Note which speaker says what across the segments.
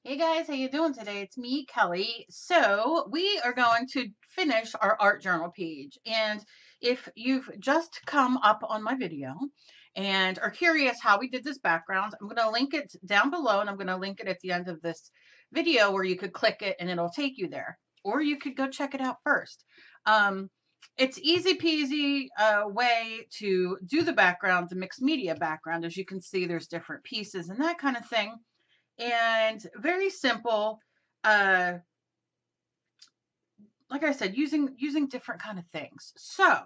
Speaker 1: Hey guys, how you doing today? It's me, Kelly. So we are going to finish our art journal page. And if you've just come up on my video and are curious how we did this background, I'm going to link it down below and I'm going to link it at the end of this video where you could click it and it'll take you there. Or you could go check it out first. It's easy peasy way to do the background, the mixed media background. As you can see, there's different pieces and that kind of thing, and very simple. uh like I said, using different kind of things. So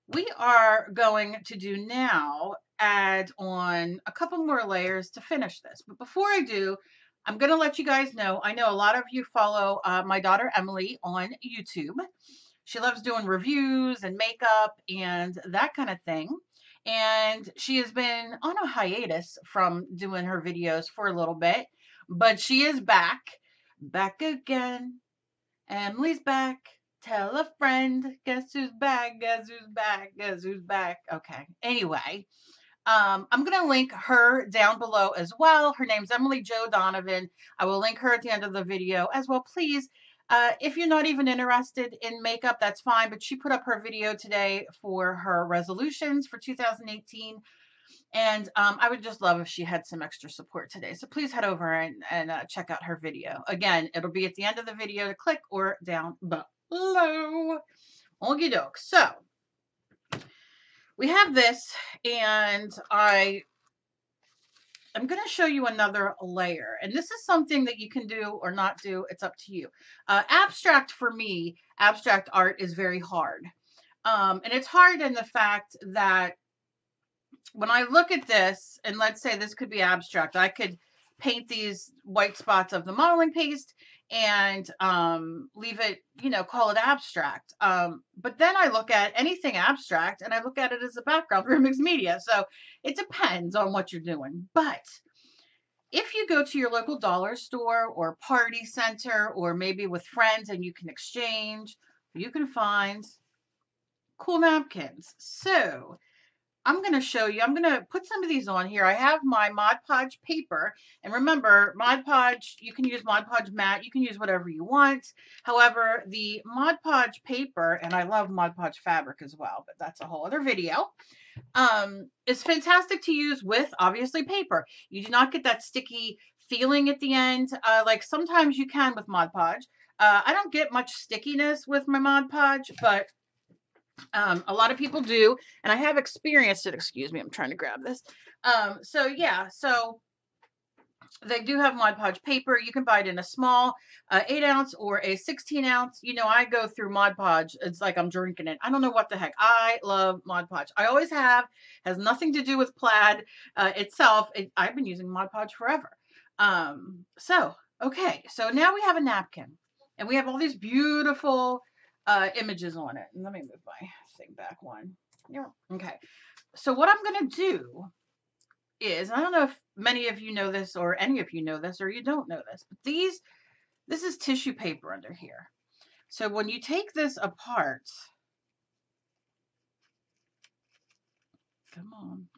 Speaker 1: we are going to do now, add on a couple more layers to finish this. But before I do, I'm going to let you guys know, I know a lot of you follow my daughter Emily on YouTube. She loves doing reviews and makeup and that kind of thing. And she has been on a hiatus from doing her videos for a little bit, but she is back again. Emily's back. Tell a friend. Guess who's back? Guess who's back? Guess who's back? Okay. Anyway, I'm going to link her down below as well. Her name's Emily Jo Donovan. I will link her at the end of the video as well. Please, if you're not even interested in makeup, that's fine. But she put up her video today for her resolutions for 2018. And I would just love if she had some extra support today. So please head over and check out her video. Again, it'll be at the end of the video to click or down below. Okie doke. So we have this, and I'm going to show you another layer. And this is something that you can do or not do. It's up to you. Abstract, for me, abstract art is very hard. And it's hard in the fact that when I look at this, and let's say this could be abstract, I could paint these white spots of the modeling paste and leave it, call it abstract. But then I look at anything abstract and I look at it as a background for mixed media. So it depends on what you're doing. But if you go to your local dollar store or party center, or maybe with friends and you can exchange, you can find cool napkins. So I'm going to show you, I'm going to put some of these on here. I have my Mod Podge paper. And remember, Mod Podge, you can use Mod Podge matte. You can use whatever you want. However, the Mod Podge paper, and I love Mod Podge fabric as well, but that's a whole other video, is fantastic to use with, obviously, paper. You do not get that sticky feeling at the end. Like sometimes you can with Mod Podge. I don't get much stickiness with my Mod Podge, but a lot of people do, and I have experienced it. Excuse me, I'm trying to grab this. So yeah, so they do have Mod Podge paper. You can buy it in a small 8 ounce or a 16 ounce. I go through Mod Podge. It's like I'm drinking it. I don't know what the heck. I love Mod Podge. I always have. Has nothing to do with plaid itself. I've been using Mod Podge forever. Okay, so now we have a napkin, and we have all these beautiful images on it. And let me move my thing back one. Yeah. Okay. So what I'm going to do is, I don't know if many of you know this or any of you know this or you don't know this, but this is tissue paper under here. So when you take this apart, come on,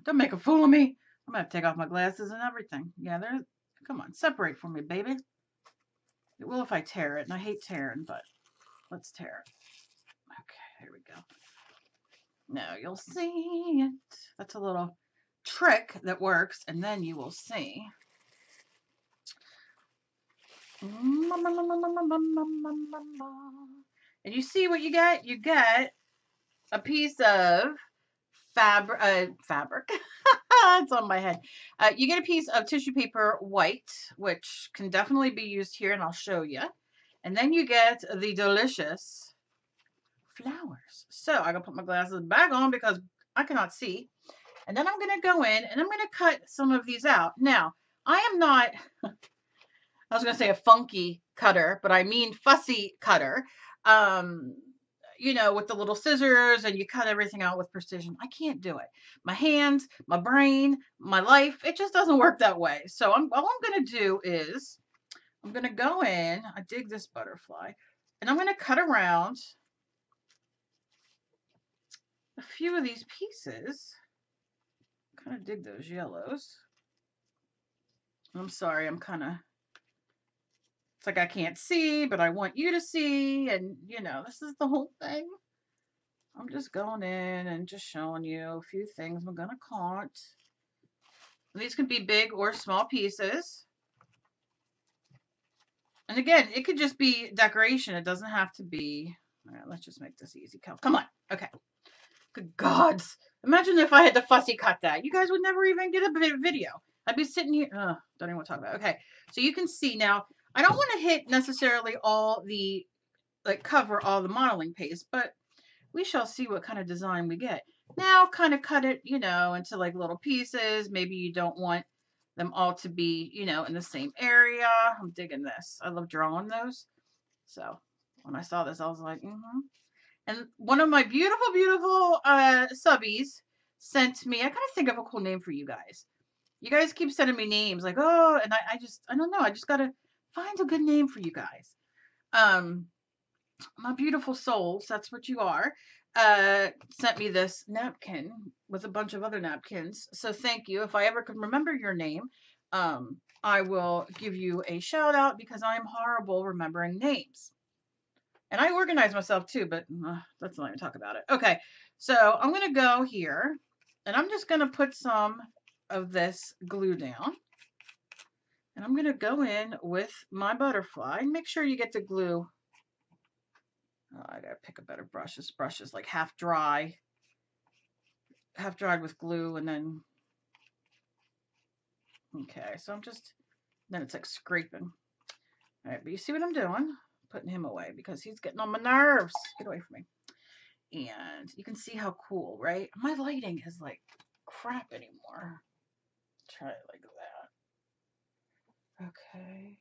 Speaker 1: don't make a fool of me. I'm going to take off my glasses and everything. Yeah, come on, separate from me, baby. It will if I tear it, and I hate tearing, but let's tear it. Okay, here we go. Now you'll see it. That's a little trick that works, and then you will see. And you see what you get? You get a piece of fabric. It's on my head. You get a piece of tissue paper white, which can definitely be used here, and I'll show you. And then you get the delicious flowers. So I'm going to put my glasses back on because I cannot see. And then I'm going to go in and I'm going to cut some of these out. Now, I am not, I was going to say a funky cutter, but I mean fussy cutter. With the little scissors and you cut everything out with precision. I can't do it. My hands, my brain, my life, it just doesn't work that way. So all I'm going to do is I'm going to go in, I dig this butterfly, and I'm going to cut around a few of these pieces. Kind of dig those yellows. I'm sorry, I'm kind of, it's like I can't see, but I want you to see. And, you know, this is the whole thing. I'm just going in and just showing you a few things I'm going to count. These can be big or small pieces. And again, it could just be decoration. It doesn't have to be. All right, let's just make this easy. Come on. Okay. Good gods. Imagine if I had to fussy cut that. You guys would never even get a video. I'd be sitting here. Don't even want to talk about it. Okay. So you can see now, I don't want to hit necessarily all the, like cover all the modeling paste, but we shall see what kind of design we get. Now kind of cut it, you know, into like little pieces. Maybe you don't want them all to be, you know, in the same area. I'm digging this. I love drawing those. So when I saw this, I was like, And one of my beautiful, beautiful subbies sent me, I gotta think of a cool name for you guys. You guys keep sending me names like, oh, and I don't know. I just gotta find a good name for you guys. My beautiful souls, that's what you are, sent me this napkin with a bunch of other napkins. So thank you. If I ever could remember your name, I will give you a shout out because I'm horrible remembering names. And I organize myself too, but let's not even talk about it. Okay, so I'm going to go here and I'm just going to put some of this glue down. And I'm going to go in with my butterfly. Make sure you get the glue. Oh, I gotta pick a better brush. This brush is like half dried with glue, and then, okay, so I'm just, then it's like scraping. All right, but you see what I'm doing? Putting him away because he's getting on my nerves. Get away from me. And you can see how cool, right? My lighting is like crap anymore. Try it like that. Okay.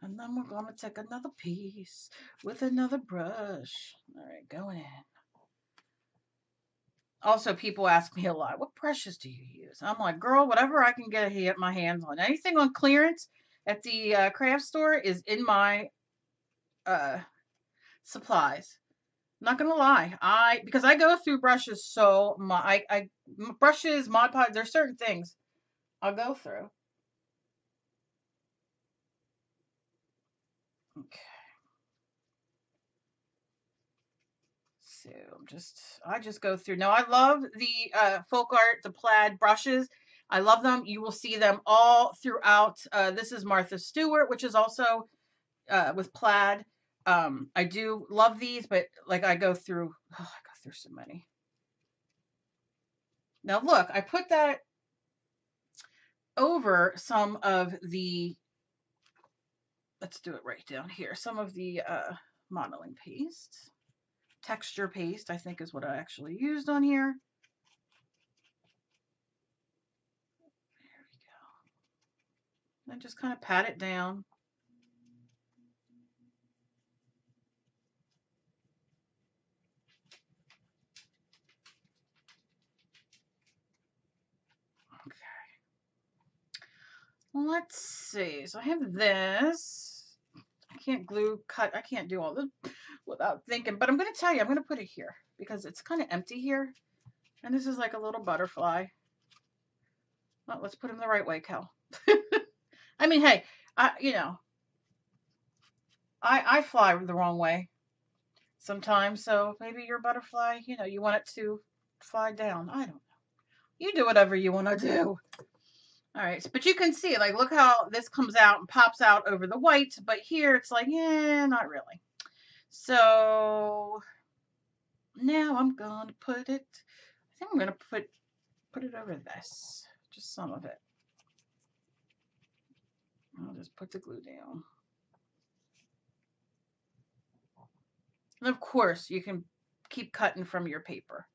Speaker 1: And then we're going to take another piece with another brush. All right, going in. Also, people ask me a lot, what brushes do you use? I'm like, girl, whatever I can get my hands on. Anything on clearance at the craft store is in my supplies. Not gonna lie, because I go through brushes so much. Brushes, Mod Podge, there's certain things I'll go through. Okay. So I just go through. Now I love the folk art, the plaid brushes. I love them. You will see them all throughout. This is Martha Stewart, which is also with plaid. I do love these, but like I go through so many. Now look, I put that over some of the, let's do it right down here. Some of the modeling paste. Texture paste, I think is what I actually used on here. There we go. And just kind of pat it down. Let's see. So I have this. I can't glue, cut. I can't do all this without thinking. But I'm going to tell you, I'm going to put it here because it's kind of empty here. And this is like a little butterfly. Well, let's put him the right way, Kel. I mean, hey, you know, I fly the wrong way sometimes. So maybe your butterfly, you know, you want it to fly down. I don't know. You do whatever you want to do. All right, but you can see, like, look how this comes out and pops out over the white, but here it's like, yeah, not really. So now I'm going to put it, I think I'm going to put it over this, just some of it. I'll just put the glue down. And of course, you can keep cutting from your paper,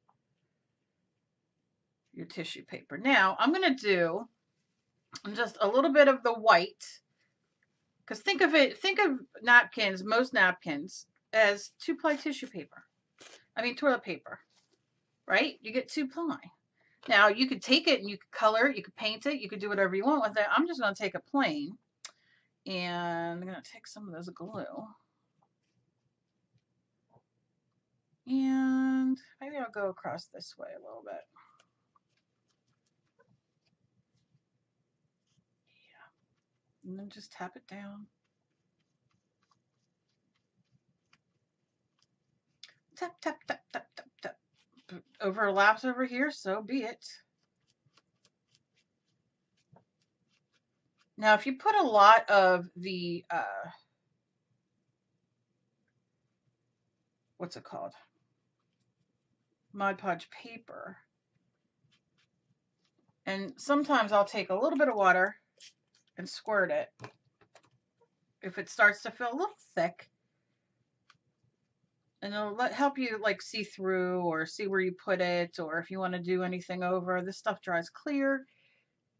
Speaker 1: your tissue paper. Now I'm going to do just a little bit of the white, because think of napkins, most napkins, as 2-ply tissue paper. I mean, toilet paper, right? You get 2-ply. Now, you could take it and you could color it, you could paint it, you could do whatever you want with it. I'm just going to take a plain, and I'm going to take some of this glue. And maybe I'll go across this way a little bit. And then just tap it down. Tap, tap, tap, tap, tap, tap. Overlaps over here, so be it. Now, if you put a lot of the, what's it called? Mod Podge paper. And sometimes I'll take a little bit of water and squirt it. If it starts to feel a little thick, and it'll help you like see through or see where you put it, or if you want to do anything over. This stuff dries clear.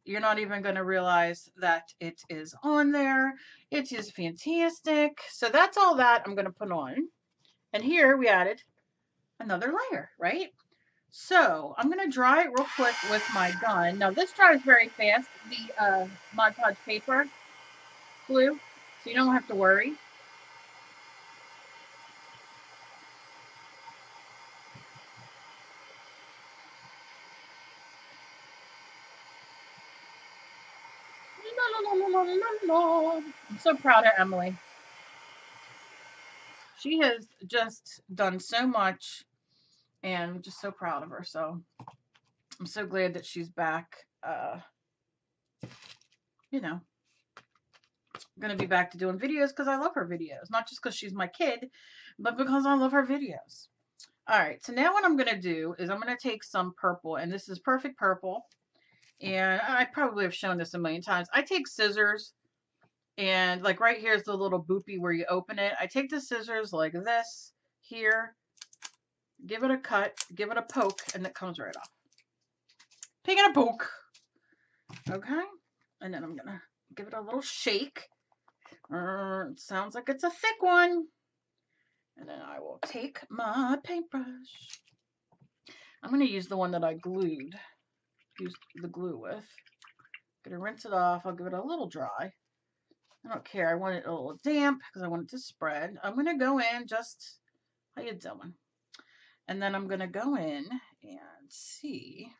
Speaker 1: You're not even going to realize that it is on there. It is fantastic. So that's all that I'm going to put on. And here we added another layer, right? So I'm going to dry it real quick with my gun. Now this dries very fast, the Mod Podge paper glue, so you don't have to worry. I'm so proud of Emily. She has just done so much, and I'm just so proud of her. So I'm so glad that she's back. You know, going to be back to doing videos because I love her videos. Not just because she's my kid, but because I love her videos. All right, so now what I'm going to do is I'm going to take some purple, and this is Perfect Purple. And I probably have shown this a million times. I take scissors, and like right here is the little boopy where you open it. I take the scissors like this here, give it a cut, give it a poke, and it comes right off. Pick and a poke. Okay, and then I'm going to give it a little shake. It sounds like it's a thick one. And then I will take my paintbrush. I'm going to use the one that I used the glue with. I'm going to rinse it off. I'll give it a little dry. I don't care. I want it a little damp because I want it to spread. I'm going to go in just, how you doing? And then I'm going to go in and see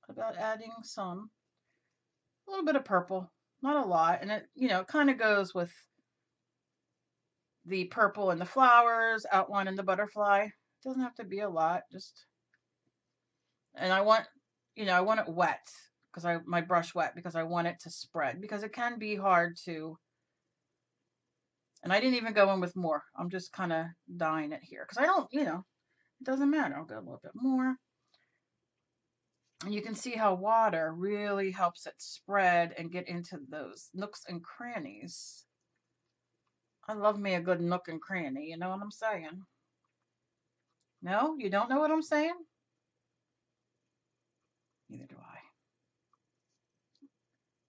Speaker 1: about adding a little bit of purple. Not a lot. And it, you know, it kind of goes with the purple and the flowers, outline and the butterfly. It doesn't have to be a lot, just, and I want, you know, I want it wet because my brush wet because I want it to spread because it can be hard to, and I didn't even go in with more. I'm just kind of dyeing it here because I don't, you know, it doesn't matter. I'll go a little bit more. And you can see how water really helps it spread and get into those nooks and crannies. I love me a good nook and cranny, you know what I'm saying? No? You don't know what I'm saying? Neither do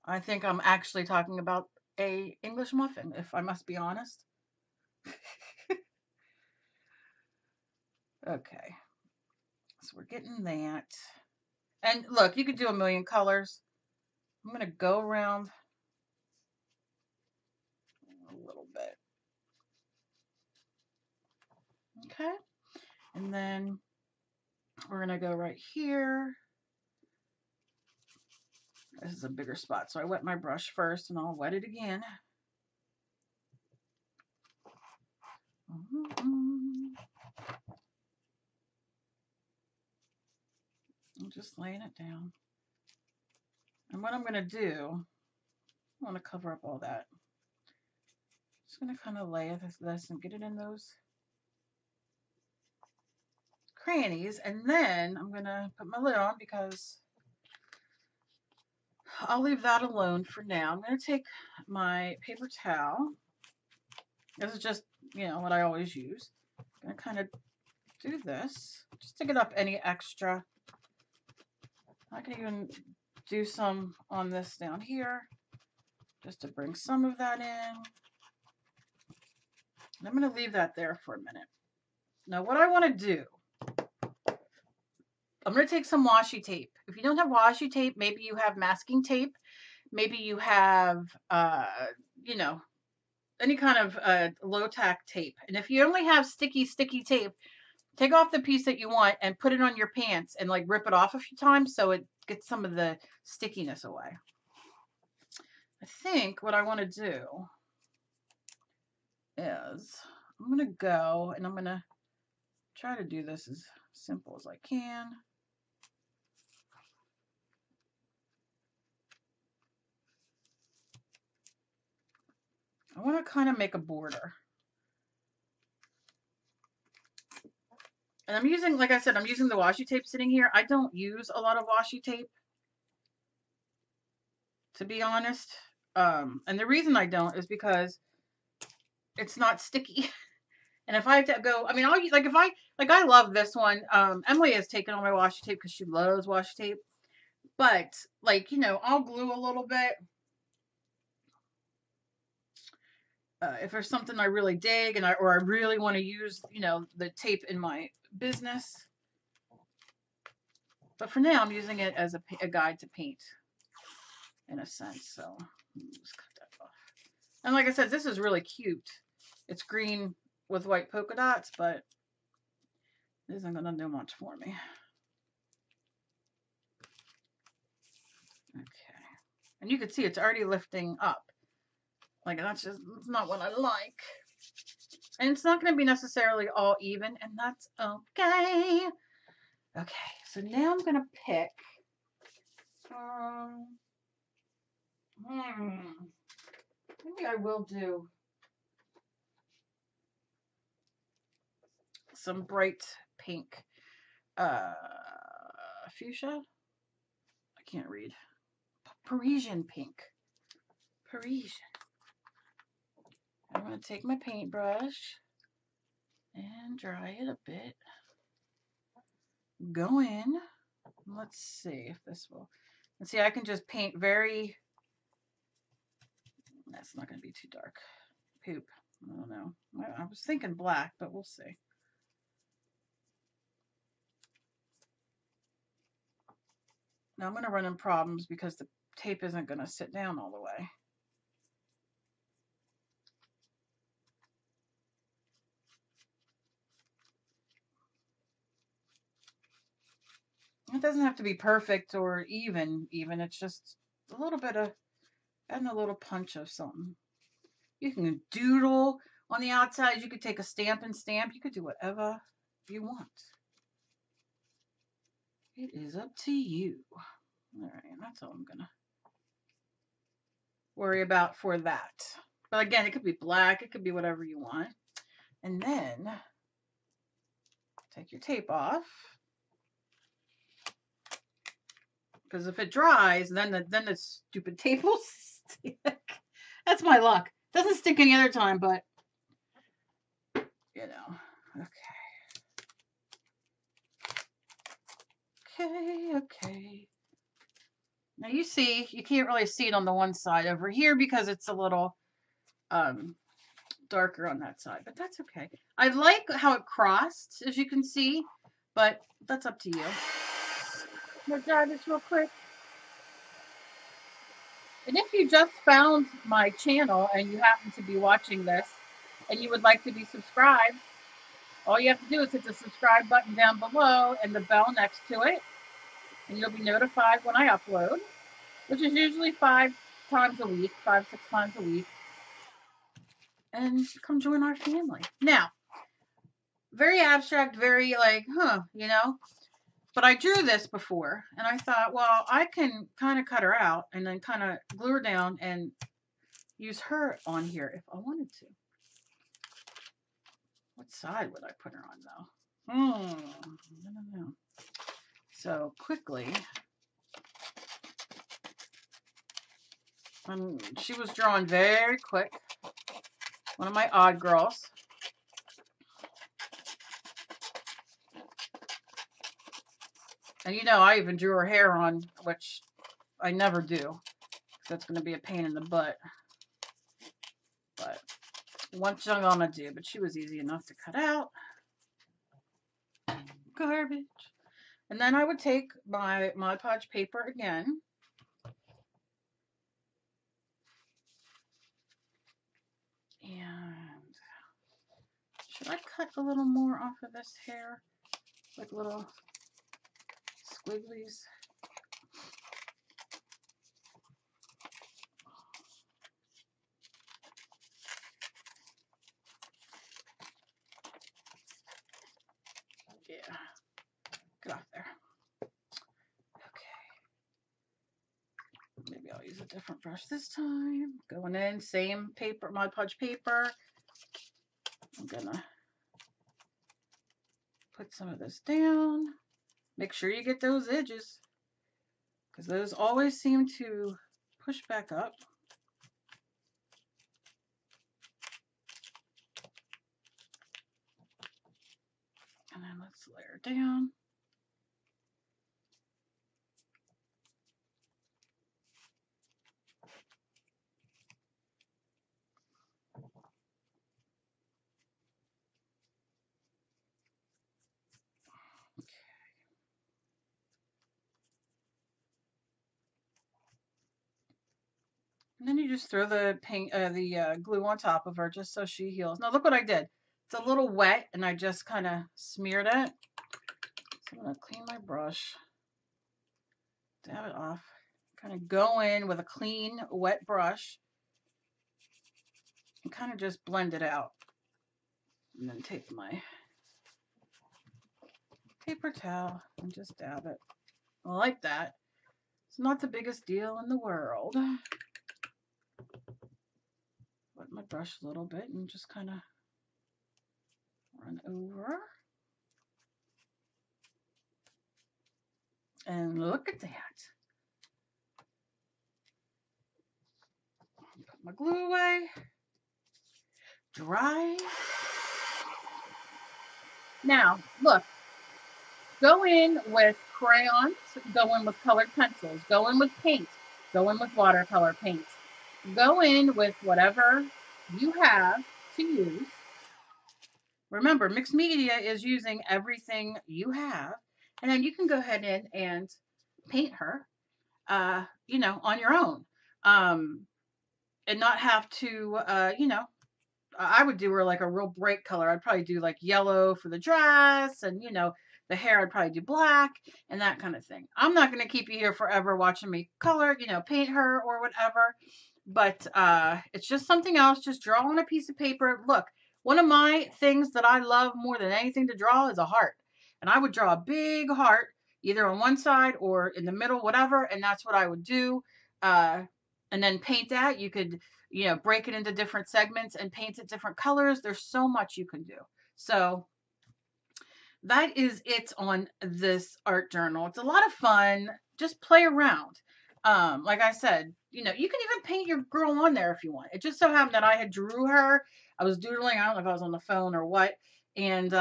Speaker 1: I. I think I'm actually talking about a English muffin, if I must be honest. Okay. So we're getting that. And look, you could do a million colors. I'm going to go around a little bit. Okay. And then we're going to go right here. This is a bigger spot, so I wet my brush first and I'll wet it again. I'm just laying it down. And what I'm going to do, I want to cover up all that. Just going to kind of lay this and get it in those crannies. And then I'm going to put my lid on because I'll leave that alone for now. I'm going to take my paper towel. This is just, you know, what I always use. I'm going to kind of do this just to get up any extra. I can even do some on this down here just to bring some of that in. And I'm going to leave that there for a minute. Now what I want to do, I'm going to take some washi tape. If you don't have washi tape, maybe you have masking tape. Maybe you have, you know, any kind of low-tack tape. And if you only have sticky tape, take off the piece that you want and put it on your pants and like rip it off a few times so it gets some of the stickiness away. I think what I want to do is I'm going to go and I'm going to try to do this as simple as I can. I want to kind of make a border. And I'm using, like I said, I'm using the washi tape sitting here. I don't use a lot of washi tape, to be honest. And the reason I don't is because it's not sticky. And if I have to go, I mean, I'll use, like if I love this one. Emily has taken all my washi tape because she loves washi tape. But like, you know, I'll glue a little bit. If there's something I really dig and I really want to use, you know, the tape in my business. But for now, I'm using it as a guide to paint, in a sense. So just cut that off. And like I said, this is really cute. It's green with white polka dots, but it isn't going to do much for me. Okay. And you can see it's already lifting up. Like, that's not what I like. And it's not going to be necessarily all even, and that's okay. Okay, so now I'm going to pick. Maybe I will do some bright pink. Fuchsia? I can't read. Parisian pink. Parisian. I'm going to take my paintbrush and dry it a bit. Go in. Let's see if this will. And see, I can just paint very. That's not going to be too dark. Poop. I don't know. I was thinking black, but we'll see. Now I'm going to run into problems because the tape isn't going to sit down all the way. It doesn't have to be perfect or even. It's just a little bit of, adding a little punch of something. You can doodle on the outside. You could take a stamp and stamp. You could do whatever you want. It is up to you. All right, and that's all I'm going to worry about for that. But again, it could be black. It could be whatever you want. And then take your tape off. Because if it dries, then the stupid tape will stick. That's my luck. Doesn't stick any other time, but you know. Okay. Now you see, you can't really see it on the one side over here because it's a little darker on that side, but that's okay. I like how it crossed, as you can see, but that's up to you. I'm gonna dry this real quick. And if you just found my channel and you happen to be watching this and you would like to be subscribed, all you have to do is hit the subscribe button down below and the bell next to it, and you'll be notified when I upload, which is usually 5 times a week, 5, 6 times a week. And come join our family. Now, very abstract, very like, you know, but I drew this before and I thought, well, I can kind of cut her out and then kind of glue her down and use her on here if I wanted to. What side would I put her on though? I don't know. So quickly, she was drawn very quick. One of my odd girls. And you know, I even drew her hair on, which I never do. That's going to be a pain in the butt. But once I'm going to do, but she was easy enough to cut out. Garbage. And then I would take my Mod Podge paper again. And should I cut a little more off of this hair? Like little squigglies. different brush this time. Going in, same paper, Mod Podge paper. I'm gonna put some of this down. Make sure you get those edges, because those always seem to push back up. And then let's layer down. And then you just throw the paint, glue on top of her just so she heals. Now look what I did. It's a little wet, and I just kind of smeared it. So I'm gonna clean my brush, dab it off, kind of go in with a clean, wet brush, and kind of just blend it out. And then take my paper towel and just dab it like that. It's not the biggest deal in the world. Wet my brush a little bit and just kind of run over. And look at that. Put my glue away. Dry. Now, look. Go in with crayons, go in with colored pencils, go in with paint, go in with watercolor paint. Go in with whatever you have to use. Remember, mixed media is using everything you have. And then you can go ahead in and paint her, you know, on your own. And not have to, you know, I would do her like a real bright color. I'd probably do like yellow for the dress, and, you know, the hair I'd probably do black and that kind of thing. I'm not going to keep you here forever watching me color, you know, paint her or whatever. But it's just something else. Just draw on a piece of paper. Look, one of my things that I love more than anything to draw is a heart. And I would draw a big heart either on one side or in the middle, whatever. And that's what I would do. And then paint that. You could, you know, break it into different segments and paint it different colors. There's so much you can do. So that is it on this art journal. It's a lot of fun. Just play around. Like I said, you know, you can even paint your girl on there if you want. It just so happened that I had drew her. I was doodling. I don't know if I was on the phone or what. And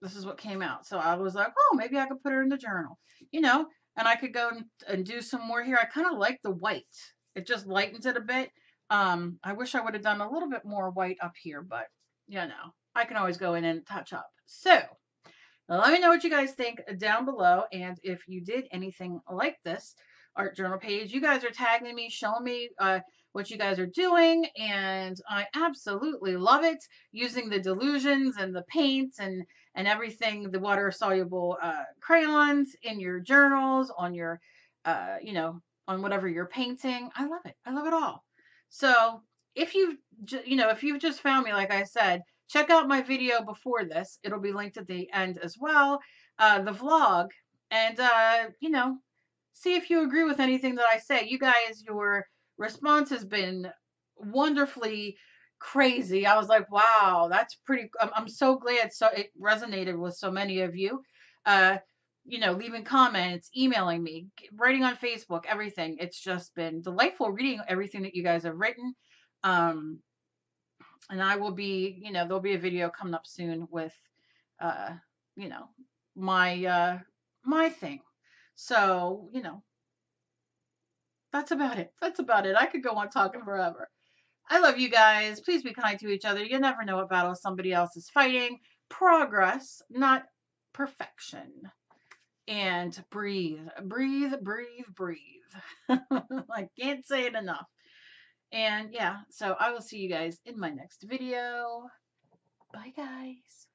Speaker 1: this is what came out. So I was like, oh, maybe I could put her in the journal, you know, and I could go and do some more here. I kind of like the white. It just lightens it a bit. I wish I would have done a little bit more white up here, but you know, I can always go in and touch up. So let me know what you guys think down below. And if you did anything like this art journal page, you guys are tagging me, showing me what you guys are doing. And I absolutely love it. Using the delusions and the paints and everything, the water soluble crayons in your journals, on your, you know, on whatever you're painting. I love it. I love it all. So if you've just found me, like I said, check out my video before this. It'll be linked at the end as well, the vlog, and, you know, see if you agree with anything that I say. You guys, your response has been wonderfully crazy. I was like, wow, that's pretty, I'm so glad it resonated with so many of you. You know, leaving comments, emailing me, writing on Facebook, everything. It's just been delightful reading everything that you guys have written. And I will be, you know, there'll be a video coming up soon with, you know, my, my thing. So, you know, that's about it. That's about it. I could go on talking forever. I love you guys. Please be kind to each other. You never know what battle somebody else is fighting. Progress, not perfection. And breathe, breathe, breathe, breathe. I can't say it enough. And yeah, so I will see you guys in my next video. Bye, guys.